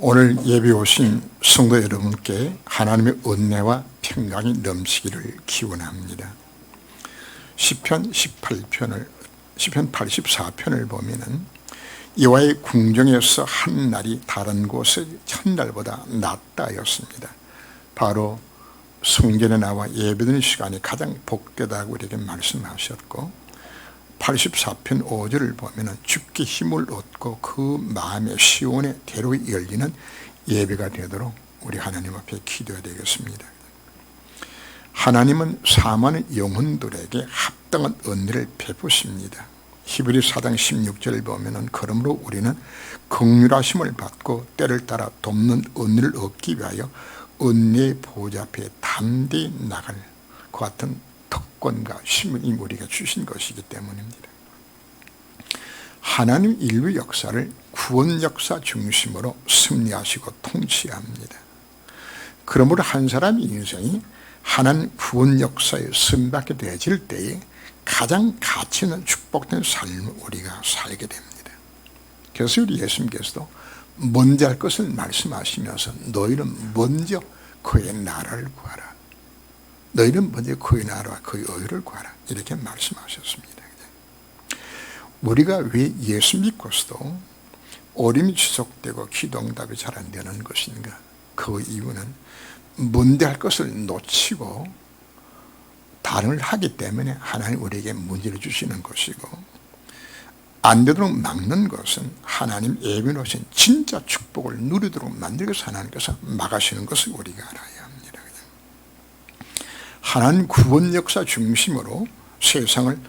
오늘 예배 오신 성도 여러분께 하나님의 은혜와 평강이 넘치기를 기원합니다. 시편 84편을 보면은 여호와의 궁정에서 한 날이 다른 곳의 천날보다 낫다였습니다. 바로 성전에 나와 예배드리는 시간이 가장 복되다고 이렇게 말씀하셨고, 84편 5절을 보면 주께 힘을 얻고 그 마음의 시온의 대로 열리는 예배가 되도록 우리 하나님 앞에 기도해야 되겠습니다. 하나님은 사모하는 영혼들에게 합당한 은혜를 베푸십니다. 히브리 4장 16절을 보면 그러므로 우리는 긍휼하심을 받고 때를 따라 돕는 은혜를 얻기 위하여 은혜의 보좌 앞에 담대히 나갈 것 같은 특권과 신분이 우리가 주신 것이기 때문입니다. 하나님 인류 역사를 구원 역사 중심으로 승리하시고 통치합니다. 그러므로 한 사람의 인생이 하나님 구원 역사에 승리하게 되어질 때에 가장 가치 있는 축복된 삶을 우리가 살게 됩니다. 그래서 우리 예수님께서도 먼저 할 것을 말씀하시면서 너희는 먼저 그의 나라를 구하라, 너희는 먼저 그의 나라와 그의 의를 구하라, 이렇게 말씀하셨습니다. 우리가 왜 예수 믿고서도 어림이 지속되고 기도응답이 잘 안 되는 것인가? 그 이유는 먼저 할 것을 놓치고 다른 걸 하기 때문에 하나님 우리에게 문제를 주시는 것이고, 안 되도록 막는 것은 하나님 예비해 놓으신 진짜 축복을 누리도록 만들기 위해서 하나님께서 막으시는 것을 우리가 알아야 합니다. 하나님 구원 역사 중심으로 세상을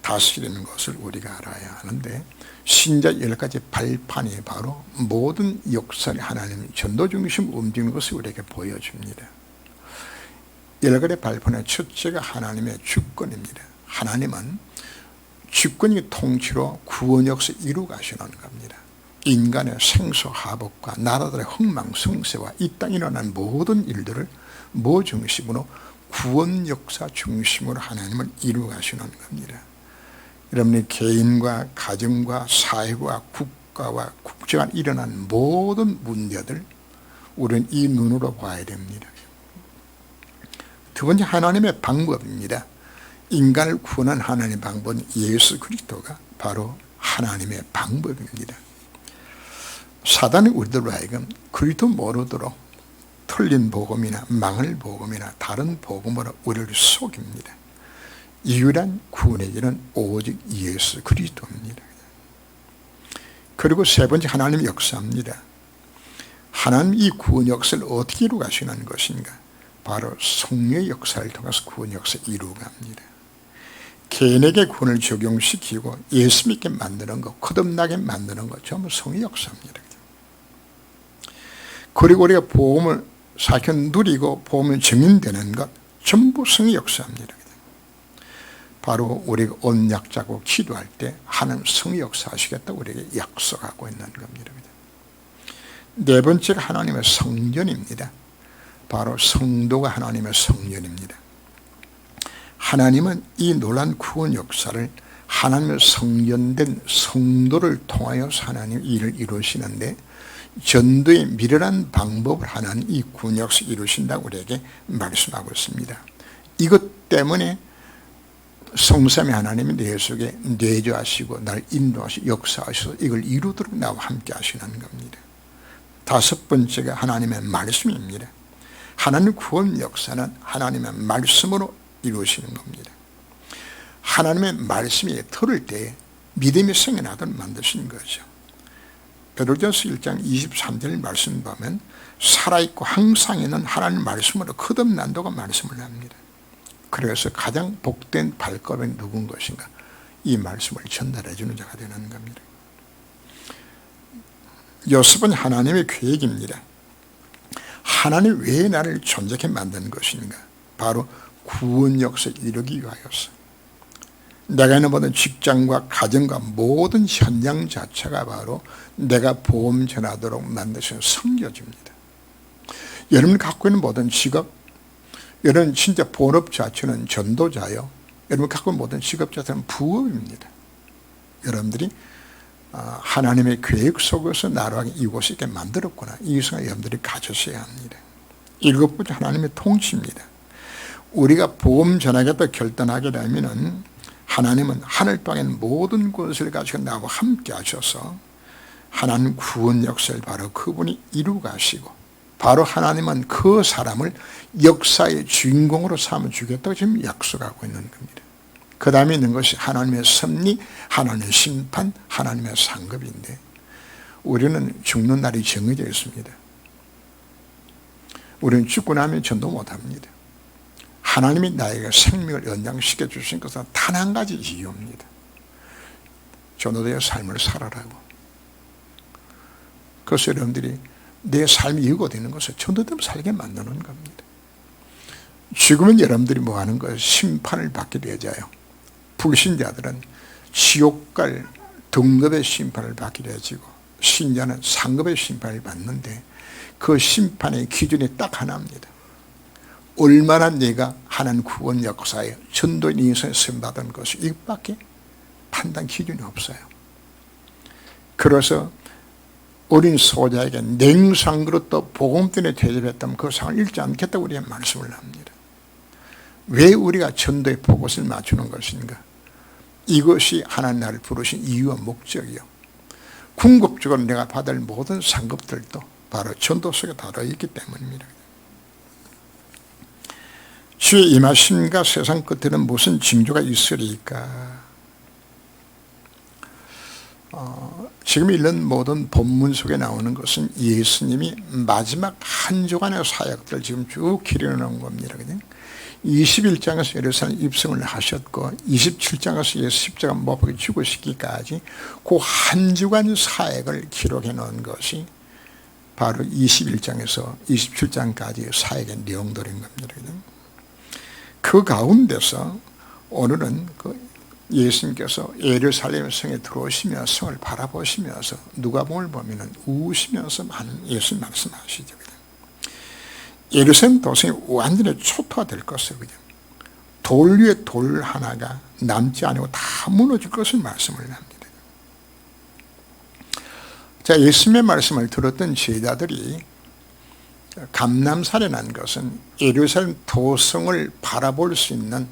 다스리는 것을 우리가 알아야 하는데, 신자 10가지 발판이 바로 모든 역사를 하나님 전도 중심으로 움직이는 것을 우리에게 보여줍니다. 10가지 발판의 첫째가 하나님의 주권입니다. 하나님은 주권의 통치로 구원 역사를 이루어 가시는 겁니다. 인간의 생소하복과 나라들의 흥망성쇠와 이 땅에 일어난 모든 일들을 중심으로 구원 역사 중심으로 하나님을 이루어 가시는 겁니다. 여러분이 개인과 가정과 사회와 국가와 국제가 일어난 모든 문제들, 우리는 이 눈으로 봐야 됩니다. 두 번째, 하나님의 방법입니다. 인간을 구원한 하나님의 방법은 예수 그리스도가 바로 하나님의 방법입니다. 사단이 우리들로 하여금 그리스도 모르도록 틀린 복음이나 망할 복음이나 다른 복음으로 우리를 속입니다. 유일한 구원의 길은 오직 예수 그리스도입니다. 그리고 세 번째, 하나님의 역사입니다. 하나님 이 구원 역사를 어떻게 이루어 가시는 것인가? 바로 성령의 역사를 통해서 구원 역사를 이루어 갑니다. 개인에게 구원을 적용시키고 예수 믿게 만드는 것, 거듭나게 만드는 것, 전부 성의 역사입니다. 그리고 우리가 복음을 사켜 누리고 복음을 증인되는 것, 전부 성의 역사입니다. 바로 우리가 언약자고 기도할 때 하나님 성의 역사하시겠다고 우리에게 약속하고 있는 겁니다. 네 번째가 하나님의 성전입니다. 바로 성도가 하나님의 성전입니다. 하나님은 이 놀라운 구원 역사를 하나님의 성전된 성도를 통하여 하나님 일을 이루시는데, 전도의 미련한 방법을 하나님 이 구원 역사를 이루신다고 우리에게 말씀하고 있습니다. 이것 때문에 성삼위 하나님이 내 속에 내주하시고 날 인도하시고 역사하셔서 이걸 이루도록 나와 함께 하시는 겁니다. 다섯 번째가 하나님의 말씀입니다. 하나님 구원 역사는 하나님의 말씀으로 이루어지는 겁니다. 하나님의 말씀이 들을 때 믿음이 생겨나도록 만드신 거죠. 베드로전서 1장 23절 말씀 보면 살아있고 항상 있는 하나님 말씀으로 거듭난다고 말씀을 합니다. 그래서 가장 복된 발걸음이 누군 것인가? 이 말씀을 전달해 주는 자가 되는 겁니다. 여섯은 하나님의 계획입니다. 하나님 왜 나를 존재하게 만든 것인가? 바로 구원 역사를 이루기 위하여서. 내가 있는 모든 직장과 가정과 모든 현장 자체가 바로 내가 복음 전하도록 만드신 섬겨집니다. 여러분이 갖고 있는 모든 직업, 여러분 진짜 본업 자체는 전도자요, 여러분 갖고 있는 모든 직업 자체는 부업입니다. 여러분들이 하나님의 계획 속에서 나라가 이곳에 있게 만들었구나. 이 생각 여러분들이 가졌어야 합니다. 7번째 하나님의 통치입니다. 우리가 복음 전하겠다 결단하게 되면 하나님은 하늘 땅의 모든 것을 가지고 나와 함께 하셔서 하나님 구원 역사를 바로 그분이 이루어 가시고 바로 하나님은 그 사람을 역사의 주인공으로 삼아주겠다고 지금 약속하고 있는 겁니다. 그 다음에 있는 것이 하나님의 섭리, 하나님의 심판, 하나님의 상급인데 우리는 죽는 날이 정해져 있습니다. 우리는 죽고 나면 전도 못합니다. 하나님이 나에게 생명을 연장시켜 주신 것은 단 한 가지 이유입니다. 전도자의 삶을 살아라고. 그래서 여러분들이 내 삶이 이유가 되는 것을 전도대로 살게 만드는 겁니다. 지금은 여러분들이 뭐 하는 거예요? 심판을 받게 되어져요. 불신자들은 지옥 갈 등급의 심판을 받게 되어지고 신자는 상급의 심판을 받는데 그 심판의 기준이 딱 하나입니다. 얼마나 내가 하나님 구원 역사에 전도인 인생에 쓰임받은 것이 이것밖에 판단 기준이 없어요. 그래서 어린 소자에게 냉상으로 복음 때문에 대접했다면 그 상을 잃지 않겠다고 우리가 말씀을 합니다. 왜 우리가 전도의 복음을 맞추는 것인가? 이것이 하나님 나를 부르신 이유와 목적이요. 궁극적으로 내가 받을 모든 상급들도 바로 전도 속에 들어있기 때문입니다. 주의 임하심과 세상 끝에는 무슨 징조가 있으리까? 지금 읽는 모든 본문 속에 나오는 것은 예수님이 마지막 한 주간의 사역들을 지금 쭉 기려놓은 겁니다. 21장에서 예루살렘 입성을 하셨고 27장에서 예수 십자가 못 박혀 죽으시기까지 그 한 주간 사역을 기록해 놓은 것이 바로 21장에서 27장까지 사역의 내용들인 겁니다. 그 가운데서 오늘은 예수님께서 예루살렘 성에 들어오시며 성을 바라보시면서 누가복음을 보면은 우시면서 많은 예수님 말씀하시죠. 예루살렘 도성이 완전히 초토화될 것을 돌 위에 돌 하나가 남지 않고 다 무너질 것을 말씀을 합니다. 자, 예수님의 말씀을 들었던 제자들이 감람산에 난 것은 예루살렘 도성을 바라볼 수 있는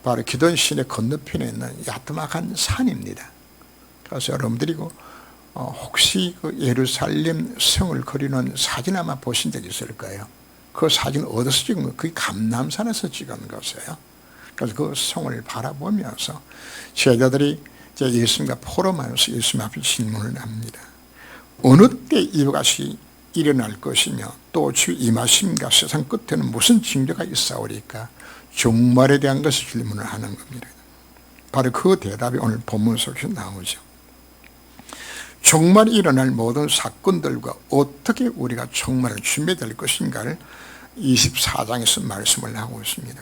바로 기돈 시내 건너편에 있는 야트막한 산입니다. 그래서 여러분들이 혹시 그 예루살렘 성을 그리는 사진 아마 보신 적 있을 거예요. 그 사진을 어디서 찍은 거예요? 그게 감람산에서 찍은 것이에요. 그래서 그 성을 바라보면서 제자들이 예수님과 포럼하면서 예수님 앞에 질문을 합니다. 어느 때 이와 같이 일어날 것이며 또 주 임하심과 세상 끝에는 무슨 징조가 있사오리까? 종말에 대한 것을 질문을 하는 겁니다. 바로 그 대답이 오늘 본문 속에서 나오죠. 종말에 일어날 모든 사건들과 어떻게 우리가 종말을 준비될 것인가를 24장에서 말씀을 하고 있습니다.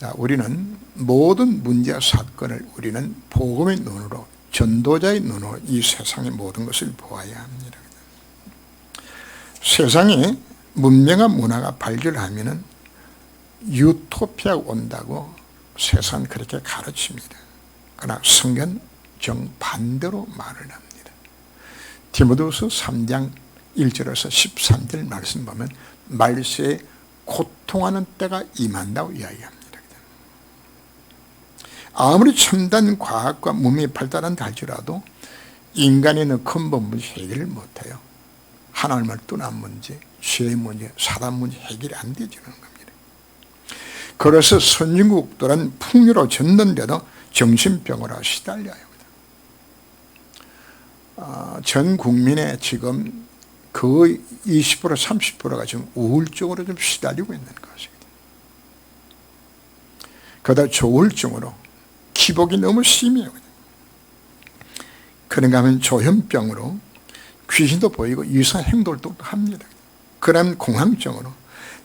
자, 우리는 모든 문제와 사건을 우리는 복음의 눈으로 전도자의 눈으로 이 세상의 모든 것을 보아야 합니다. 세상에 문명과 문화가 발전하면은 유토피아가 온다고 세상은 그렇게 가르칩니다. 그러나 성경 정반대로 말을 합니다. 디모데후서 3장 1절에서 13절 말씀 보면 말세에 고통하는 때가 임한다고 이야기합니다. 아무리 첨단 과학과 문명이 발달한다 할지라도 인간의 근본 문제 해결을 못해요. 하나님을 떠난 문제, 죄의 문제, 사람 문제 해결이 안 되지는 겁니다. 그래서 선진국들은 풍요로 졌는데도 정신병으로 시달려요. 전 국민의 지금 거의 20% 30%가 지금 우울증으로 좀 시달리고 있는 것입니다. 그러다 조울증으로 기복이 너무 심해요. 그런가 하면 조현병으로 귀신도 보이고 이상한 행동도 합니다. 그런 공황증으로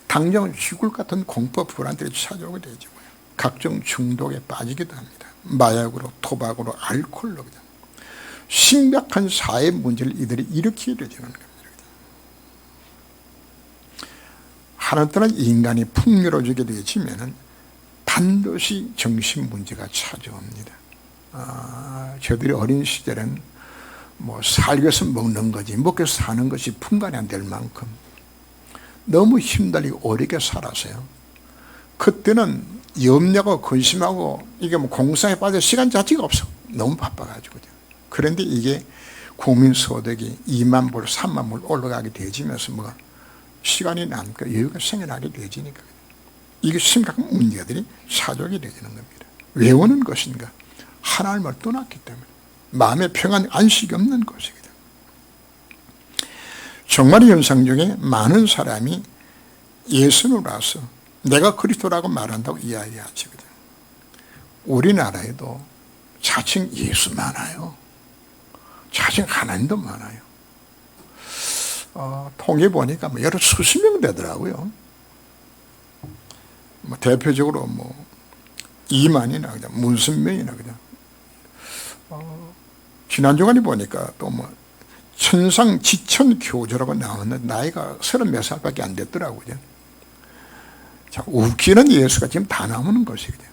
당장 죽을 것 같은 공포 불안들이 찾아오게 되죠. 각종 중독에 빠지기도 합니다. 마약으로, 토박으로, 알코올로 심각한 사회 문제를 이들이 일으키게 되는 겁니다. 하나 따라 인간이 풍요로워지게 되어지면 반드시 정신 문제가 찾아옵니다. 저들이 어린 시절엔 뭐 살기 위해서 먹는 거지 먹기 위해서 사는 것이 분간이 안 될 만큼 너무 힘들게 어렵게 살았어요. 그때는 염려하고 근심하고 이게 뭐 공상에 빠져 시간 자체가 없어. 너무 바빠가지고. 그런데 이게 국민소득이 2만 불, 3만 불 올라가게 되지면서 뭐가 시간이 남고 여유가 생겨나게 되지니까 이게 심각한 문제들이 사족이 되는 겁니다. 왜 오는 것인가? 하나님을 떠났기 때문에 마음의 평안, 안식이 없는 것이거든. 종말의 현상 중에 많은 사람이 예수를 와서 내가 그리스도라고 말한다고 이야기하시거든. 우리나라에도 자칭 예수 많아요. 자칭 하나님도 많아요. 통계 보니까 뭐 여러 수십 명 되더라고요. 뭐 대표적으로 뭐 2만이나 그냥 무슨 명이나 그냥. 지난 주간에 보니까 또 뭐 천상 지천 교주라고 나왔는데 나이가 30몇 살밖에 안 됐더라고요. 자, 웃기는 예수가 지금 다 나오는 것이거든요.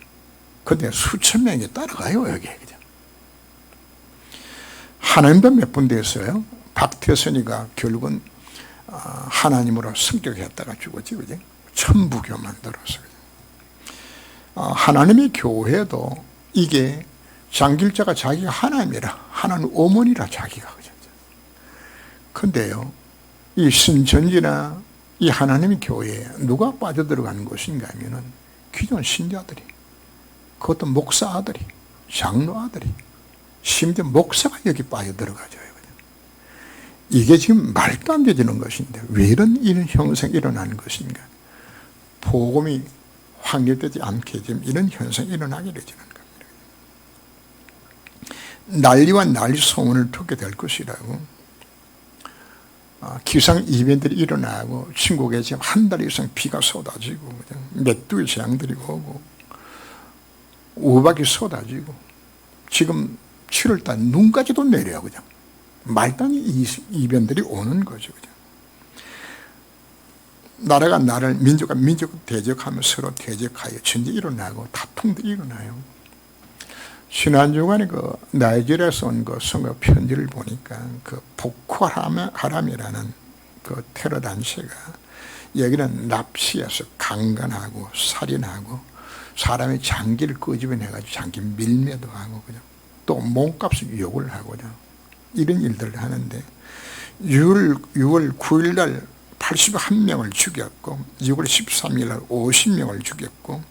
근데 수천 명이 따라가요, 여기에. 하나님도 몇 분 됐어요. 박태선이가 결국은 하나님으로 성격했다가 죽었지, 그지? 천부교 만들었어요. 하나님의 교회도 이게 장길자가 자기가 하나님이라, 하나님 어머니라 자기가. 근데요, 이 신천지나 이 하나님의 교회에 누가 빠져들어가는 것인가 하면은 기존 신자들이, 그것도 목사 아들이, 장로 아들이, 심지어 목사가 여기 빠져들어가죠. 이게 지금 말도 안 되는 것인데 왜 이런 현상이 일어나는 것인가? 복음이 확립되지 않게 지금 이런 현상이 일어나게 되는 겁니다. 난리와 난리 소문을 듣게 될 것이라고. 기상 이벤트들이 일어나고 중국에 지금 한 달 이상 비가 쏟아지고 메뚜기 재앙들이 오고 우박이 쏟아지고 지금 7월달 눈까지도 내려요. 그냥 말도 안 되는 이변들이 오는 거죠. 그냥. 나라가 나라를, 민족과 민족을 대적하며 서로 대적하여 전쟁이 일어나고 다툼도 일어나요. 지난주간에 그 나이지리아에서 온 그 선거 편지를 보니까 그 보코하람이라는 그 테러 단체가 여기는 납치해서 강간하고 살인하고 사람의 장기를 끄집어내가지고 장기 밀매도 하고 그냥 또 몸값을 욕을 하고요. 이런 일들을 하는데 6월 9일 날 81명을 죽였고 6월 13일 날 50명을 죽였고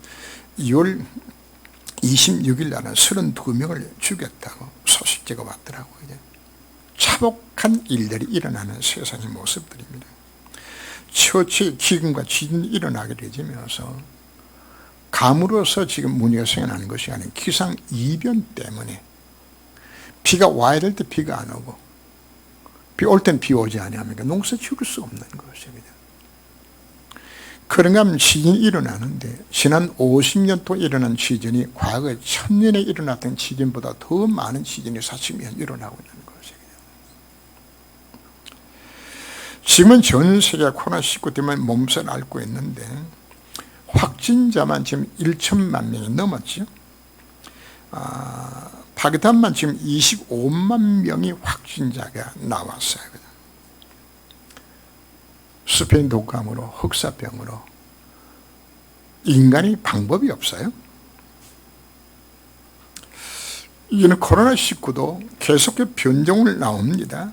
2월 26일 날은 32명을 죽였다고 소식제가 왔더라고요. 차복한 일들이 일어나는 세상의 모습들입니다. 처치 기근과 지진이 일어나게 되면서 감으로서 지금 문제가 생겨나는 것이 아닌 기상 이변 때문에 비가 와야 될 때 비가 안 오고 비 올 땐 비 오지 않으니까 농사 지을 수 없는 것입니다. 그런가 하면 지진이 일어나는데 지난 50년 동안 일어난 지진이 과거 1000년에 일어났던 지진보다 더 많은 지진이 사실 일어나고 있는 것입니다. 지금은 전 세계가 코로나19 때문에 몸살 앓고 있는데 확진자만 지금 1천만 명이 넘었죠. 파키스탄만 지금 25만 명이 확진자가 나왔어요. 스페인 독감으로 흑사병으로 인간이 방법이 없어요. 이제는 코로나19도 계속해서 변종을 나옵니다.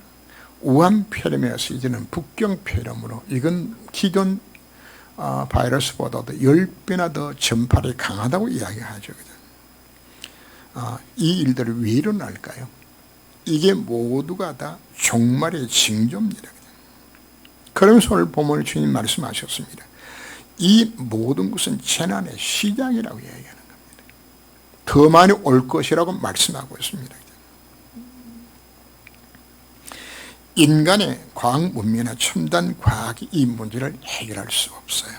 우한 폐렴에서 이제는 북경 폐렴으로 이건 기존 바이러스보다도 10배나 더 전파력이 강하다고 이야기하죠. 이 일들이 왜 일어날까요? 이게 모두가 다 종말의 징조입니다. 그러면서 오늘 본문을 주님 말씀하셨습니다. 이 모든 것은 재난의 시작이라고 이야기하는 겁니다. 더 많이 올 것이라고 말씀하고 있습니다. 인간의 과학 문명이나 첨단 과학이 이 문제를 해결할 수 없어요.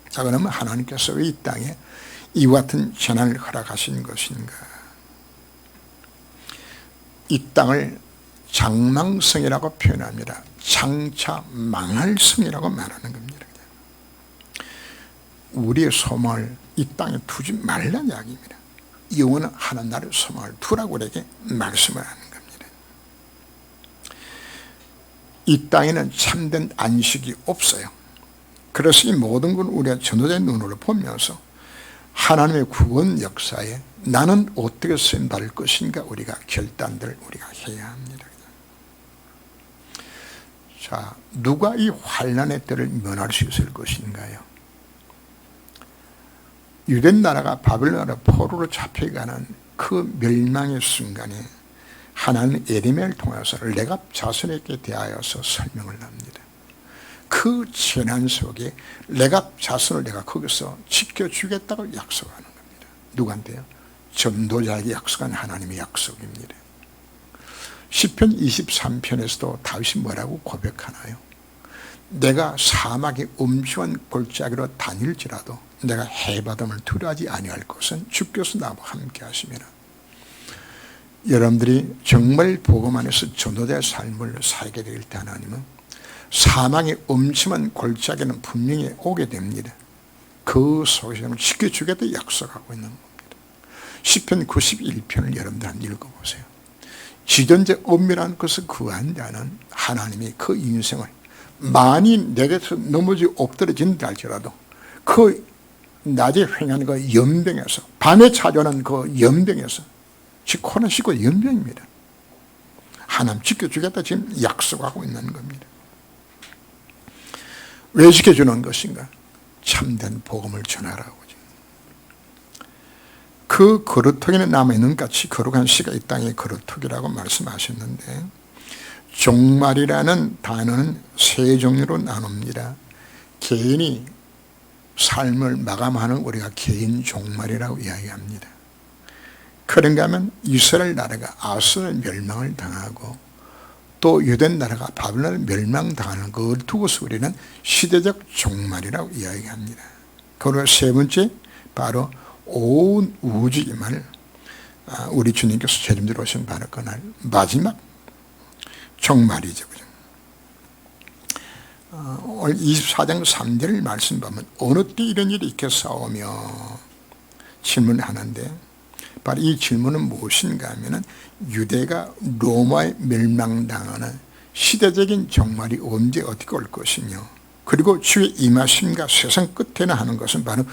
자, 그러면 하나님께서 왜 이 땅에 이와 같은 재난을 허락하신 것인가? 이 땅을 장망성이라고 표현합니다. 장차 망할 성이라고 말하는 겁니다. 우리의 소망을 이 땅에 두지 말라는 이야기입니다. 영원한 하나님 나라의 소망을 두라고 우리에게 말씀을 하는 겁니다. 이 땅에는 참된 안식이 없어요. 그래서 이 모든 건 우리가 전도자의 눈으로 보면서 하나님의 구원 역사에 나는 어떻게 쓰임받을 것인가 우리가 결단들을 우리가 해야 합니다. 자, 누가 이 환난의 때를 면할 수 있을 것인가요? 유대 나라가 바벨론 나라 포로로 잡혀가는 그 멸망의 순간에 하나님 에레미야를 통해서 레갑 자손에게 대하여서 설명을 합니다. 그 재난 속에 레갑 자손을 내가 거기서 지켜주겠다고 약속하는 겁니다. 누구한테요? 전도자에게 약속한 하나님의 약속입니다. 시편 23편에서도 다윗이 뭐라고 고백하나요? 내가 사막의 음침한 골짜기로 다닐지라도 내가 해바람을 두려워하지 아니할 것은 주께서 나와 함께 하심이라. 여러분들이 정말 복음 안에서 전도자의 삶을 살게 될 때 하나님은 사망의 음침한 골짜기는 분명히 오게 됩니다. 그 속에서는 지켜주겠다 약속하고 있는 겁니다. 시편 91편을 여러분들 한번 읽어보세요. 지존재 엄밀한 것을 구한 자는 하나님이 그 인생을 많이 내게서 넘어지 엎드러진다 할지라도 그 낮에 횡하는 그 연병에서 밤에 찾아오는 그 연병에서 즉 코로나 19 연병입니다. 하나님 지켜주겠다 지금 약속하고 있는 겁니다. 왜 지켜주는 것인가? 참된 복음을 전하라고. 그 거루터기는 남아있는 같이 거룩한 씨가 이 땅의 거루터기라고 말씀하셨는데 종말이라는 단어는 세 종류로 나눕니다. 개인이 삶을 마감하는 우리가 개인 종말이라고 이야기합니다. 그런가 하면 이스라엘 나라가 아수르의 멸망을 당하고 또 유대 나라가 바벨론을 멸망당하는 그걸 두고서 우리는 시대적 종말이라고 이야기합니다. 그리고 세 번째 바로 온 우주임을 우리 주님께서 책임지러 오신 바로 그날 마지막 종말이죠. 오늘 24장 3절 말씀 보면 어느 때 이런 일이 있겠사오며 질문하는데 바로 이 질문은 무엇인가 하면 유대가 로마에 멸망당하는 시대적인 종말이 언제 어떻게 올 것이며 그리고 주의 임하심과 세상 끝에나 하는 것은 바로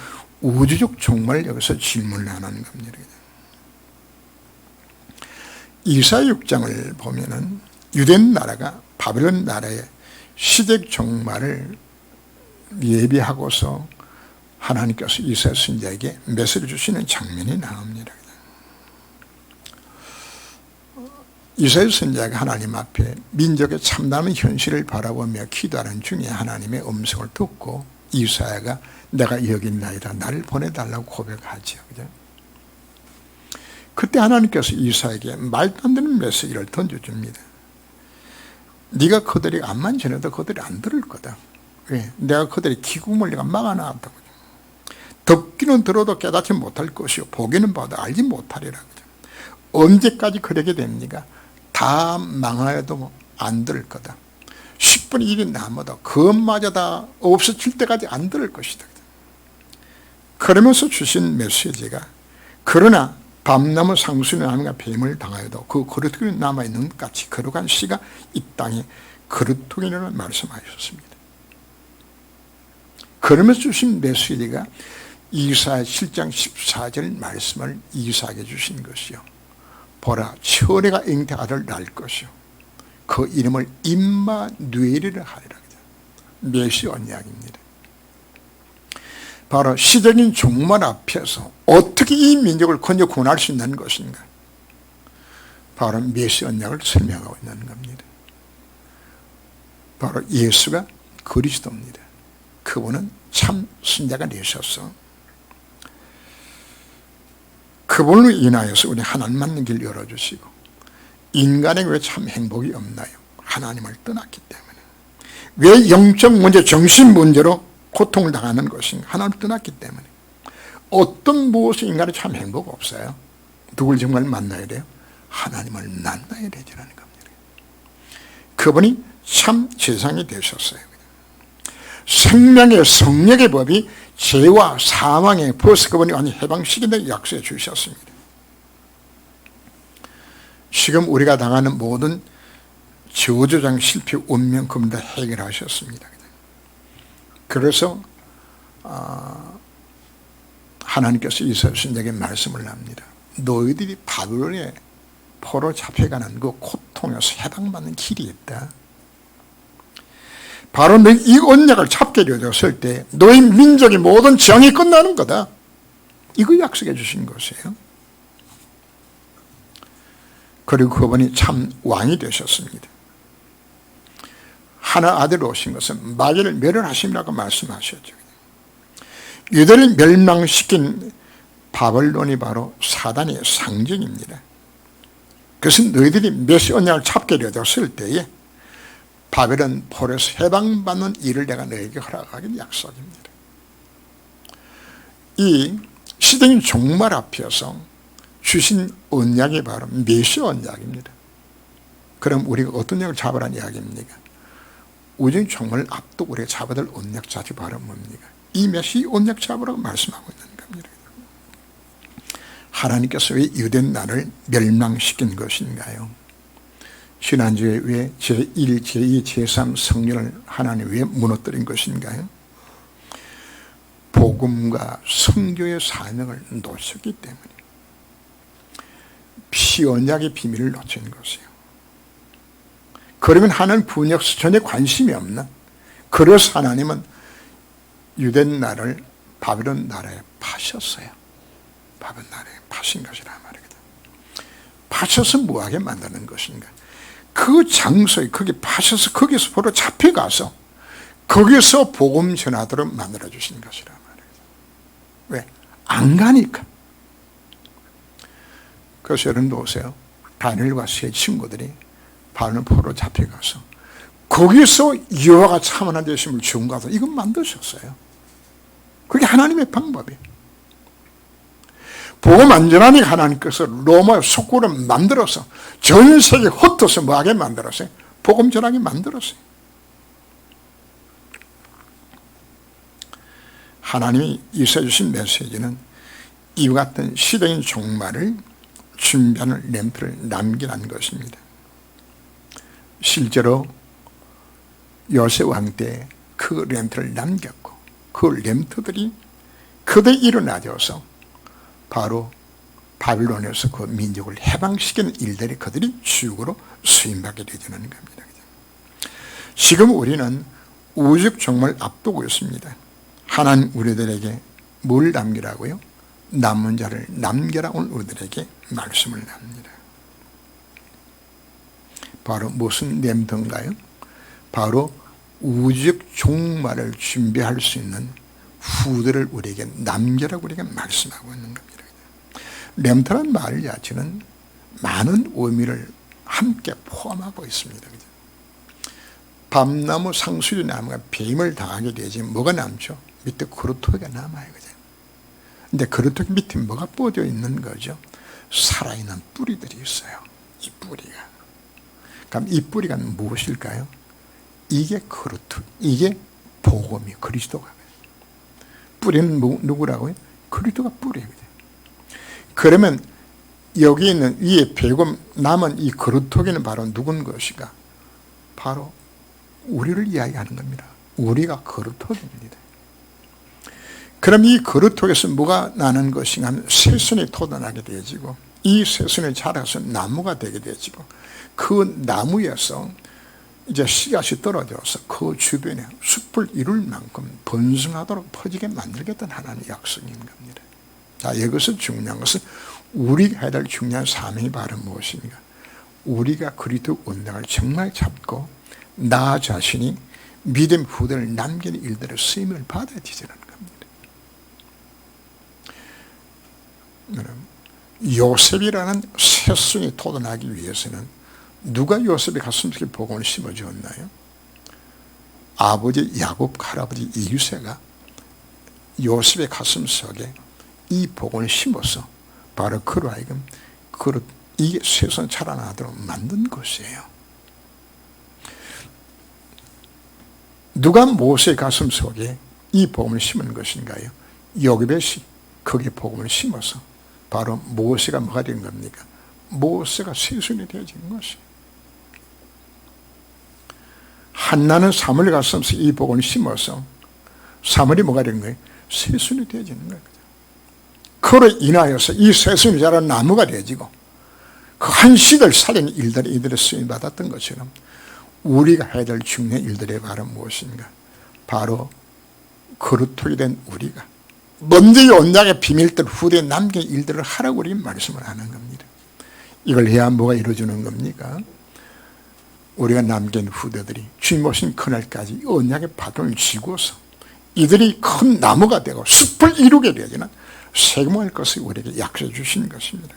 우주적 종말을 여기서 질문을 하는 겁니다. 이사야 6장을 보면은 유대 나라가 바벨론 나라의 시대적 종말을 예비하고서 하나님께서 이사야 선지자에게 메시지를 주시는 장면이 나옵니다. 이사야 선지자가 하나님 앞에 민족의 참담한 현실을 바라보며 기도하는 중에 하나님의 음성을 듣고 이사야가 내가 여기 있나이다 나를 보내달라고 고백하죠. 그죠? 그때 하나님께서 이사야에게 말도 안 되는 메시지를 던져줍니다. 네가 그들이 암만 전해도 그들이 안 들을 거다. 왜? 내가 그들의 기구물 내가 막아놨다고. 듣기는 들어도 깨닫지 못할 것이요 보기는 봐도 알지 못하리라. 언제까지 그러게 됩니까? 다 망하여도 안 들을 거다. 10분의 1이 남아도 그것마저 다 없어질 때까지 안 들을 것이다. 그러면서 주신 메시지가 그러나 밤나무 상수는 나무가 뱀을 당하여도 그 거루통이 남아있는 것 같이 거룩한 씨가 이 땅에 거루통이라고 말씀하셨습니다. 그러면서 주신 메시지가 이사야 7장 14절 말씀을 이사야에게 주신 것이요. 보라 철회가 잉태 아들 낳을 것이요. 그 이름을 임마누엘이라 하리라. 메시 언약입니다. 바로 시적인 종말 앞에서 어떻게 이 민족을 건져 구원할 수 있는 것인가? 바로 메시 언약을 설명하고 있는 겁니다. 바로 예수가 그리스도입니다. 그분은 참 신자가 되셔서 그분으로 인하여서 우리 하나님 만난 길 열어주시고 인간에게 왜 참 행복이 없나요? 하나님을 떠났기 때문에. 왜 영적 문제, 정신 문제로 고통을 당하는 것인가? 하나님을 떠났기 때문에. 어떤 무엇이 인간에 참 행복 없어요? 누굴 정말 만나야 돼요? 하나님을 만나야 되지라는 겁니다. 그분이 참 세상이 되셨어요. 생명의 성령의 법이 죄와 사망의 벌써 그분이 완전히 해방시킨다고 약속해 주셨습니다. 지금 우리가 당하는 모든 저주장 실패 운명 그분도 해결하셨습니다. 그래서 하나님께서 이스라엘 백성에게 말씀을 합니다. 너희들이 바벨론에 포로 잡혀가는 그 고통에서 해방받는 길이 있다. 바로 이 언약을 잡게 되었을 때 너희 민족의 모든 정이 끝나는 거다. 이거 약속해 주신 것이에요. 그리고 그분이 참 왕이 되셨습니다. 하나 아들 오신 것은 마귀를 멸하심이라고 말씀하셨죠. 유대를 멸망시킨 바벨론이 바로 사단의 상징입니다. 그것은 너희들이 메시 언약을 잡게 되었을 때에 바벨론 포로에서 해방받는 일을 내가 너에게 허락하긴 약속입니다. 이 시대인 종말 앞에서 주신 언약이 바로 메시 언약입니다. 그럼 우리가 어떤 언약을 잡으라는 이야기입니까? 우주의 종말을 앞두고 우리가 잡아야 될 언약 자체 바로 뭡니까? 이 메시 언약 잡으라고 말씀하고 있는 겁니다. 하나님께서 왜 유대인 나라를 멸망시킨 것인가요? 지난주에 왜 제1, 제2, 제3 성령을 하나님 왜 무너뜨린 것인가요? 복음과 성교의 사명을 놓쳤기 때문에 피언약의 비밀을 놓친 것이에요. 그러면 하나님 분역서 전에 관심이 없나? 그래서 하나님은 유대인 나라를 바벨론 나라에 파셨어요. 바벨론 나라에 파신 것이라 말이거든. 파셔서 뭐하게 만드는 것인가? 그 장소에 거기 파셔서 거기서 바로 잡혀가서 거기서 복음 전하도록 만들어 주신 것이라 말이거든. 왜? 안 가니까. 그래서 여러분도 오세요. 다니엘과 세 친구들이 바벨론 포로로 잡혀가서 거기서 여호와가 참 하나님 되심을 증거하서 이건 만드셨어요. 그게 하나님의 방법이에요. 복음 안전하니까 하나님께서 로마의 속구를 만들어서 전 세계 흩어서 뭐하게 만들었어요? 복음 전하게 만들었어요. 하나님이 이스라엘 주신 메시지는 이와 같은 시대인 종말을 준비하는 램프를 남기라는 것입니다. 실제로 요셉 왕 때 그 램프를 남겼고 그 램프들이 그대 일어나져서 바로 바빌론에서 그 민족을 해방시키는 일들이 그들이 주역으로 수임받게 되는 겁니다. 지금 우리는 우주 종말 앞두고 있습니다. 하나님 우리들에게 뭘 남기라고요? 남은 자를 남겨라 오늘 우리들에게 말씀을 합니다. 바로 무슨 램프인가요? 바로 우주 종말을 준비할 수 있는 후대를 우리에게 남겨라고 우리에게 말씀하고 있는 겁니다. 램프란 말 자체는 많은 의미를 함께 포함하고 있습니다. 밤나무 상수리 나무가 배임을 당하게 되지 뭐가 남죠? 밑에 그루터기가 남아요. 근데 그루터기 밑에 뭐가 뻗어 있는 거죠? 살아있는 뿌리들이 있어요. 이 뿌리가. 그럼 이 뿌리가 무엇일까요? 이게 그루터기, 이게 복음이 그리스도가. 뿌리는 누구라고요? 그리스도가 뿌리거든요. 그러면 여기 있는 위에 배고 남은 이 그루터기는 바로 누군 것인가? 바로 우리를 이야기하는 겁니다. 우리가 그루터기입니다. 그럼 이 그루터기에서 뭐가 나는 것인가 하면 새순이 돋아나게 되어지고 이 새순이 자라서 나무가 되게 되어지고 그 나무에서 이제 씨앗이 떨어져서 그 주변에 숲을 이룰 만큼 번성하도록 퍼지게 만들겠다는 하나님의 약속인 겁니다. 자, 여기서 중요한 것은 우리가 해야 될 중요한 사명이 바로 무엇입니까? 우리가 그리스도 언약을 정말 잡고 나 자신이 믿음 후대를 남기는 일들의 쓰임을 받아야 되는 겁니다. 요셉이라는 새순이 돋아나기 위해서는 누가 요셉의 가슴속에 복음을 심어주었나요? 아버지 야곱, 할아버지 이유세가 요셉의 가슴속에 이 복음을 심어서 바로 그로 하여금 이게 새순 자라나도록 만든 것이에요. 누가 모세의 가슴속에 이 복음을 심은 것인가요? 요셉이 거기에 복음을 심어서 바로 모세가 뭐가 된 겁니까? 모세가 세순이 되어진 것이. 한나는 사무엘 가서 이 복을 심어서 사무엘이 뭐가 된 거예요? 세순이 되어지는 거예요. 그로 인하여서 이 세순이 자란 나무가 되어지고 그 한 시대를 살리는 일들이 이들의 쓰임받았던 것처럼 우리가 해야 될 중요한 일들이 바로 무엇인가? 바로 그루터기 된 우리가 먼저 이 언약의 비밀들 후대에 남긴 일들을 하라고 우리 말씀을 하는 겁니다. 이걸 해야 뭐가 이루어지는 겁니까? 우리가 남긴 후대들이 주님 오신 그날까지 이 언약의 바통을 쥐고서 이들이 큰 나무가 되고 숲을 이루게 되어지는 세금할 것을 우리에게 약속해 주신 것입니다.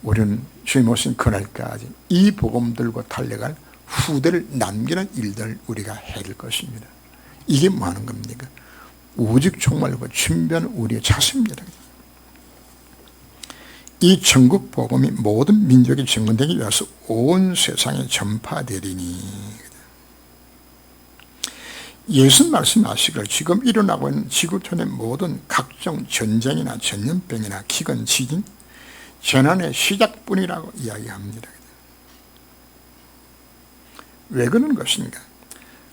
우리는 주님 오신 그날까지 이 복음 들고 달려갈 후대를 남기는 일들을 우리가 해야 될 것입니다. 이게 뭐 하는 겁니까? 오직 종말과 준비하는 우리의 자세입니다. 이 전국 복음이 모든 민족이 증언되기 위해서 온 세상에 전파되리니. 예수 말씀하시기를 지금 일어나고 있는 지구촌의 모든 각종 전쟁이나 전염병이나 기근, 지진, 재난의 시작뿐이라고 이야기합니다. 왜 그런 것인가?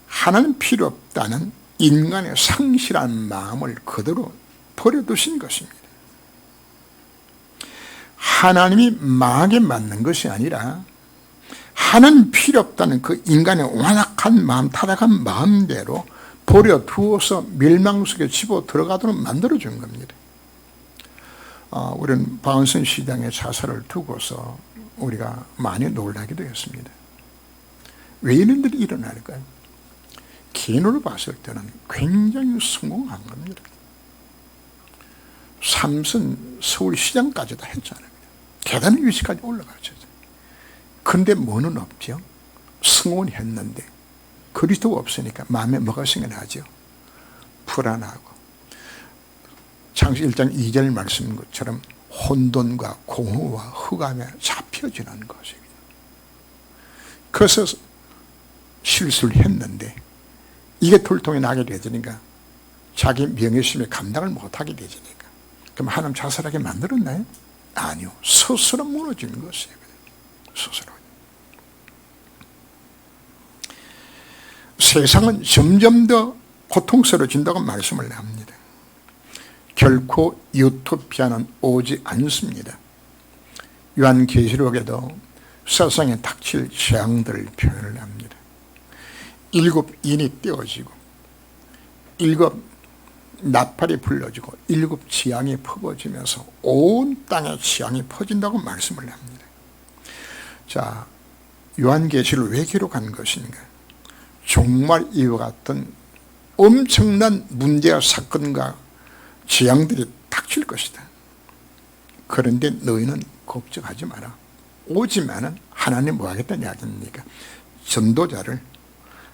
하나님 필요 없다는 인간의 상실한 마음을 그대로 버려두신 것입니다. 하나님이 망하게 만든 것이 아니라 하나님 필요 없다는 그 인간의 완악한 마음, 타락한 마음대로 버려두어서 멸망 속에 집어 들어가도록 만들어준 겁니다. 우리는 박은선 시장의 자살을 두고서 우리가 많이 놀라기도 했습니다. 왜 이런 일이 일어날까요? 개인으로 봤을 때는 굉장히 성공한 겁니다. 삼선 서울시장까지도 했잖아요. 계단 위치까지 올라갔죠. 그런데 뭐는 없죠? 성공은 했는데 그리스도가 없으니까 마음에 뭐가 생겨나죠? 불안하고. 창세기 1장 2절 말씀 것처럼 혼돈과 공허와 흑암에 잡혀지는 것입니다. 그래서 실수를 했는데 이게 돌통이 나게 되니까 자기 명예심에 감당을 못하게 되니까 그럼 하나님 자살하게 만들었나요? 아니요. 스스로 무너지는 것이에요. 스스로. 세상은 점점 더 고통스러워진다고 말씀을 합니다. 결코 유토피아는 오지 않습니다. 요한계시록에도 세상에 닥칠 재앙들을 표현을 합니다. 7 인이 떼어지고 7 나팔이 불러지고 7 지향이 퍼져지면서 온 땅에 지향이 퍼진다고 말씀을 합니다. 자, 요한계시를 왜 기록한 것인가? 정말 이와 같은 엄청난 문제와 사건과 재앙들이 닥칠 것이다. 그런데 너희는 걱정하지 마라. 오지만은 하나님 뭐 하겠다는 이야기입니까? 전도자를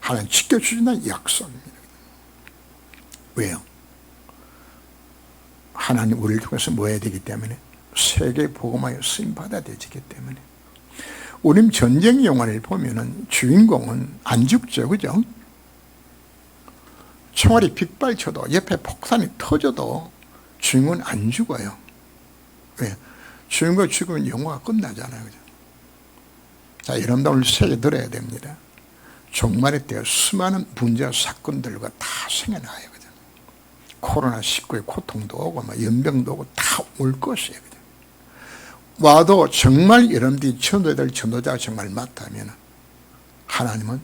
하나님 지켜주신다는 약속입니다. 왜요? 하나님 우리를 통해서 뭐 해야 되기 때문에 세계 복음하여 쓰임받아야 되기 때문에. 우리 전쟁 영화를 보면은 주인공은 안 죽죠, 그죠? 총알이 빗발쳐도 옆에 폭탄이 터져도 주인공은 안 죽어요. 왜? 주인공 죽으면 영화가 끝나잖아요, 그죠? 자, 여러분들 오늘 새겨 들어야 됩니다. 종말의 때 수많은 문제와 사건들과 다 생겨나요, 그죠? 코로나19의 고통도 오고, 연병도 오고 다 올 것이에요, 그죠? 와도 정말 여러분들이 전도해야 될 전도자가 정말 맞다면 하나님은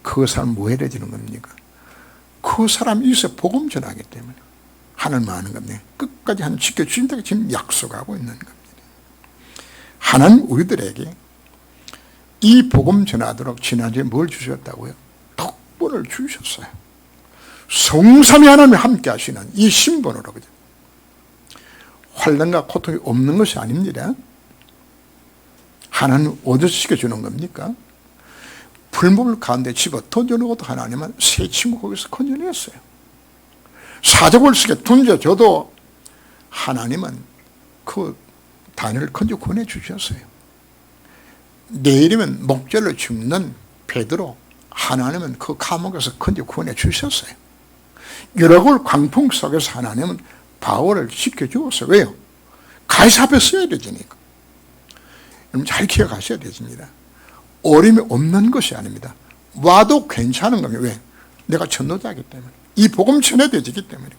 그 사람 뭐 해야 되는 겁니까? 그 사람이 있어 복음 전하기 때문에 하나님은 하는 겁니다. 끝까지 하나님 지켜주신다고 지금 약속하고 있는 겁니다. 하나님 우리들에게 이 복음 전하도록 지난주에 뭘 주셨다고요? 덕분을 주셨어요. 성삼위 하나님이 함께 하시는 이 신분으로, 그죠? 환난과 고통이 없는 것이 아닙니다. 하나님 어디서 시켜주는 겁니까? 풀물 가운데 집어 던져놓고도 하나님은 새 친구 거기서 건져냈어요. 사자굴 속에 던져줘도 하나님은 그 다니엘을 건져 구원해주셨어요. 내일이면 목절로 죽는 베드로 하나님은 그 감옥에서 건져 구원해주셨어요. 여러굴 광풍 속에서 하나님은 바울을 지켜주었어요. 왜요? 가이사 앞에 서야 되지니까. 여러분 잘 기억하셔야 되십니다. 어림이 없는 것이 아닙니다. 와도 괜찮은 겁니다. 왜? 내가 전도자이기 때문에. 이 복음 전해되기 때문에.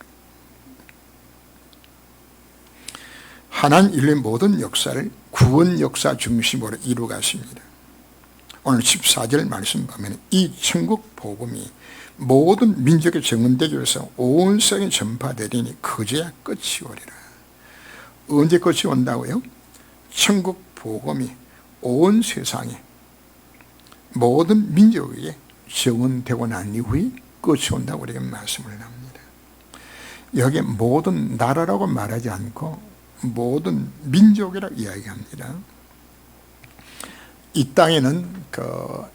하나님 인류의 모든 역사를 구원 역사 중심으로 이루가십니다. 오늘 14절 말씀 보면 이 천국 복음이 모든 민족에 정언되기 위해서 온 세상에 전파되리니 그제야 끝이 오리라. 언제 끝이 온다고요? 천국 복음이 온 세상에 모든 민족에게 정언되고 난 이후에 끝이 온다고 우리가 말씀을 합니다. 여기에 모든 나라라고 말하지 않고 모든 민족이라고 이야기합니다. 이 땅에는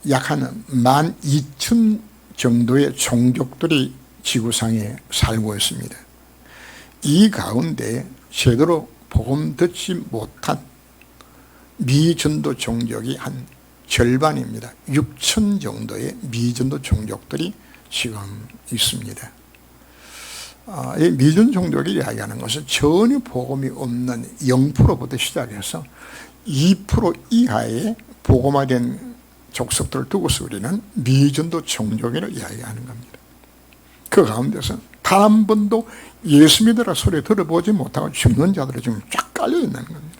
약 한 12,000 정도의 종족들이 지구상에 살고 있습니다. 이 가운데 제대로 복음 듣지 못한 미전도 종족이 한 절반입니다. 6,000 정도의 미전도 종족들이 지금 있습니다. 이 미전 종족이 이야기하는 것은 전혀 복음이 없는 0%부터 시작해서 2% 이하의 복음화된 족속들을 두고서 우리는 미전도 종족이라고 이야기하는 겁니다. 그 가운데서 단 한 번도 예수 믿으라 소리 들어보지 못하고 죽는 자들이 지금 쫙 깔려 있는 겁니다.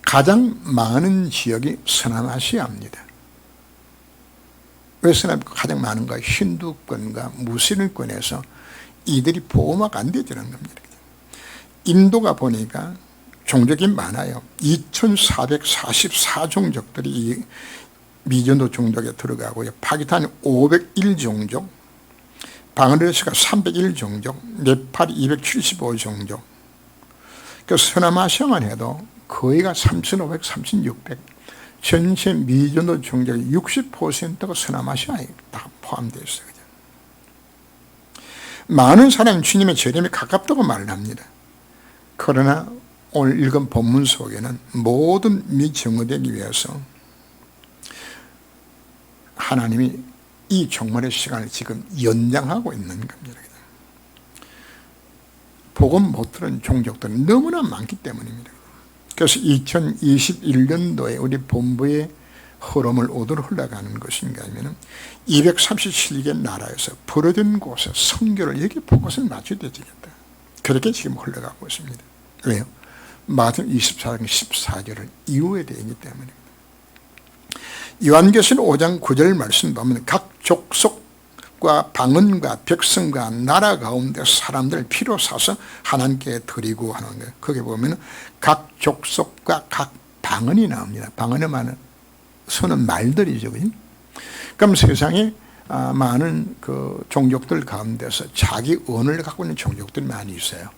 가장 많은 지역이 서남아시아입니다. 왜 서남아시아가 가장 많은가? 힌두권과 무슬림권에서 이들이 보호막 안 되지는 겁니다. 인도가 보니까 종족이 많아요. 2,444종족들이 이 미전도 종족에 들어가고요. 파키스탄이 501종족, 방글라데시가 301종족, 네팔이 275종족. 그 서남아시아만 해도 거의가 3,500, 3,600. 전체 미전도 종족의 60%가 서남아시아에 다 포함되어 있어요. 많은 사람이 주님의 재림에 가깝다고 말을 합니다. 그러나 오늘 읽은 본문 속에는 모든 미정의되기 위해서 하나님이 이 종말의 시간을 지금 연장하고 있는 겁니다. 복음 못 들은 종족들은 너무나 많기 때문입니다. 그래서 2021년도에 우리 본부의 흐름을 어디로 흘러가는 것인가 하면 237개 나라에서 벌어진 곳에 선교를 여기 포커스를 맞춰야 되겠다. 그렇게 지금 흘러가고 있습니다. 왜요? 마태복음 24장 14절을 이후에 되기 때문입니다. 요한계시록 5장 9절 말씀 보면 각 족속과 방언과 백성과 나라 가운데 사람들을 피로 사서 하나님께 드리고 하는 거예요. 거기 보면 각 족속과 각 방언이 나옵니다. 방언은 서는 말들이죠. 그럼 세상에 많은 그 종족들 가운데서 자기 언어를 갖고 있는 종족들이 많이 있어요.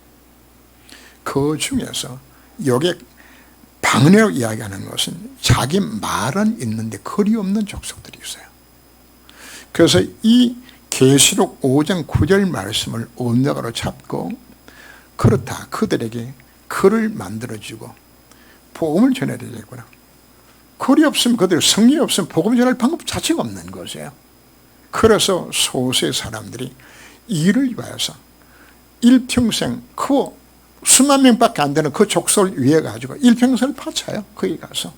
그 중에서 여기에 방언이라고 이야기하는 것은 자기 말은 있는데 글이 없는 족속들이 있어요. 그래서 이 계시록 5장 9절 말씀을 언약으로 잡고 그렇다. 그들에게 글을 만들어주고 복음을 전해야 되겠구나. 글이 없으면 그들 성령이 없으면 복음 전할 방법 자체가 없는 것이에요. 그래서 소수의 사람들이 이를 위해서 일평생 그 수만 명밖에 안 되는 그 족속을 위해 가지고 일평생을 바쳐요. 거기 가서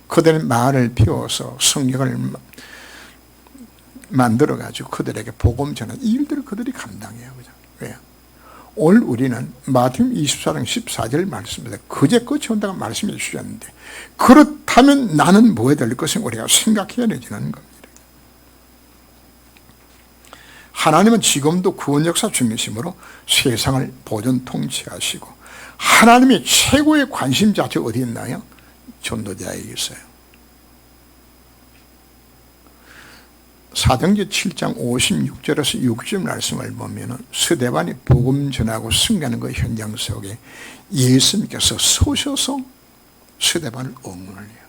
그들의 말을 피워서 성경을 만들어 가지고 그들에게 복음 전하는 이 일들을 그들이 감당해요. 그죠? 왜요? 오늘 우리는 마태복음 24장 14절 말씀입니다. 그제 끝이 온다고 말씀해 주셨는데 그렇다면 나는 뭐 해야 될 것을 우리가 생각해야 되는 겁니다. 하나님은 지금도 구원 역사 중이심으로 세상을 보존 통치하시고 하나님의 최고의 관심 자체가 어디 있나요? 전도자에게 있어요. 사도행전 7장 56절에서 60절 말씀을 보면 스데반이 복음 전하고 승가하는 그 현장 속에 예수님께서 서셔서 스데반을 응원을 해요.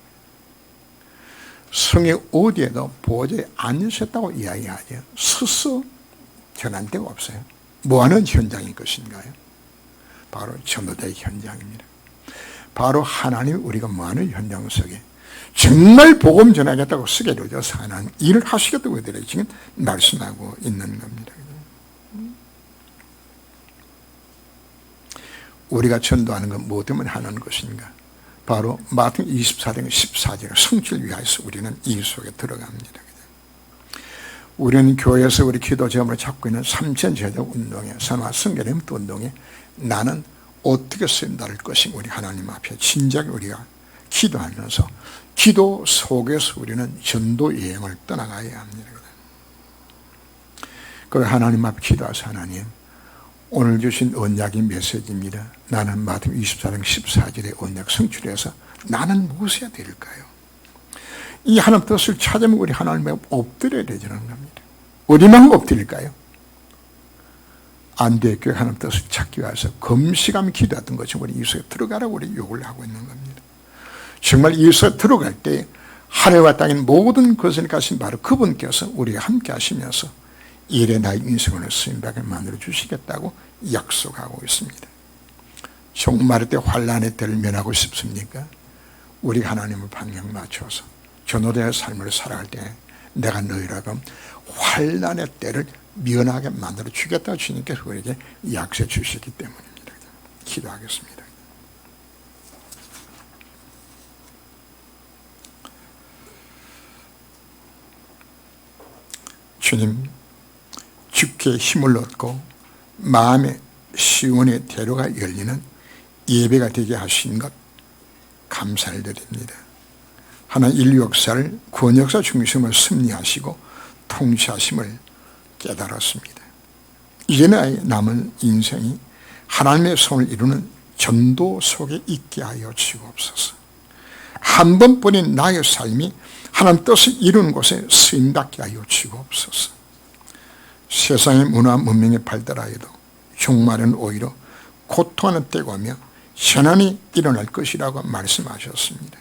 성의 어디에도 보좌에 앉으셨다고 이야기하죠. 서서 전한 데가 없어요. 뭐하는 현장인 것인가요? 바로 전도자의 현장입니다. 바로 하나님 우리가 뭐하는 현장 속에 정말 복음 전하겠다고 쓰게 되어서 하나님 일을 하시겠다고 그들이 지금 말씀하고 있는 겁니다. 우리가 전도하는 건 뭐 때문에 하는 것인가? 바로 마태복음 24장 14절 성취를 위하여서 우리는 이 속에 들어갑니다. 우리는 교회에서 우리 기도 제목으로 잡고 있는 삼천제적 운동에, 산화 성결의문도 운동에 나는 어떻게 쓰임받을 것인가, 우리 하나님 앞에 진작에 우리가 기도하면서 기도 속에서 우리는 전도 여행을 떠나가야 합니다. 그 하나님 앞에 기도하서 하나님, 오늘 주신 언약의 메시지입니다. 나는 마태복음 24장 14절의 언약 성취해서 나는 무엇을 해야 될까요? 이 하나님 뜻을 찾으면 우리 하나님 앞에 엎드려야 되는 겁니다. 어디만 엎드릴까요? 안대교회 하나님 뜻을 찾기 위해서 금시감이 기도했던 것처럼 우리 이 속에 들어가라고 우리 요구를 하고 있는 겁니다. 정말 이 속에 들어갈 때 하늘과 땅인 모든 것을 가신 바로 그분께서 우리와 함께 하시면서 이래 나의 인생을 쓰임받게 만들어 주시겠다고 약속하고 있습니다. 종말의 때 환난의 때를 면하고 싶습니까? 우리 하나님을 방향 맞춰서 전도자의 삶을 살아갈 때 내가 너희라고 환난의 때를 면하게 만들어 주겠다고 주님께서 우리에게 약속해 주시기 때문입니다. 기도하겠습니다. 주님, 주께 힘을 얻고 마음의 시온의 대로가 열리는 예배가 되게 하신 것 감사를 드립니다. 하나님 인류 역사를 구원 역사 중심으로 승리하시고 통치하심을 깨달았습니다. 이제는 남은 인생이 하나님의 손을 이루는 전도 속에 있게 하여 주옵소서. 한 번뿐인 나의 삶이 하나님 뜻을 이루는 곳에 쓰임받게 하여 주옵소서. 세상의 문화 문명이 발달하여도 종말은 오히려 고통하는 때가 오며 현안이 일어날 것이라고 말씀하셨습니다.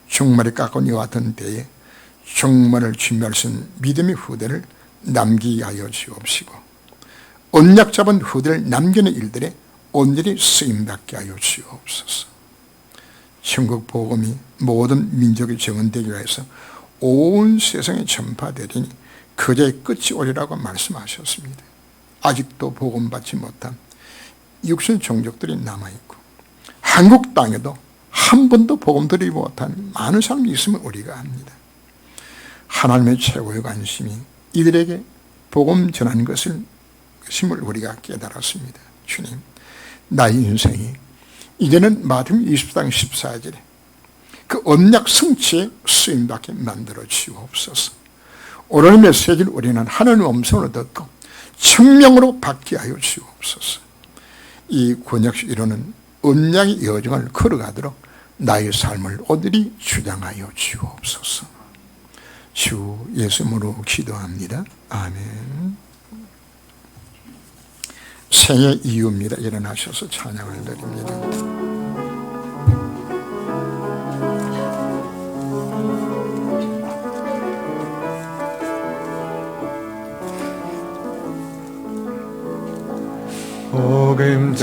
종말이 가까이 왔던 때에 종말을 준비할 수 있는 믿음의 후대를 남기게 하여 주옵시고 언약 잡은 후대를 남기는 일들에 온전히 쓰임받게 하여 주옵소서. 천국 복음이 모든 민족에 증언되기 위해서 온 세상에 전파되리니 그제의 끝이 오리라고 말씀하셨습니다. 아직도 복음 받지 못한 육신 종족들이 남아있고 한국 땅에도 한 번도 복음 드리지 못한 많은 사람이 있으면 우리가 합니다. 하나님의 최고의 관심이 이들에게 복음 전하는 것임을 우리가 깨달았습니다. 주님, 나의 인생이 이제는 마태복음 24장 14절에 그 언약 성취에 쓰임받게 만들어 주옵소서. 오늘 메시지를 우리는 하나님의 음성으로 듣고 청명으로 받게 하여 주옵소서. 이 구원역시 이루는 언약의 여정을 걸어가도록 나의 삶을 오늘이 주장하여 주옵소서. 주 예수님으로 기도합니다. 아멘. 생애 이유입니다. 일어나셔서 찬양을 드립니다. 복음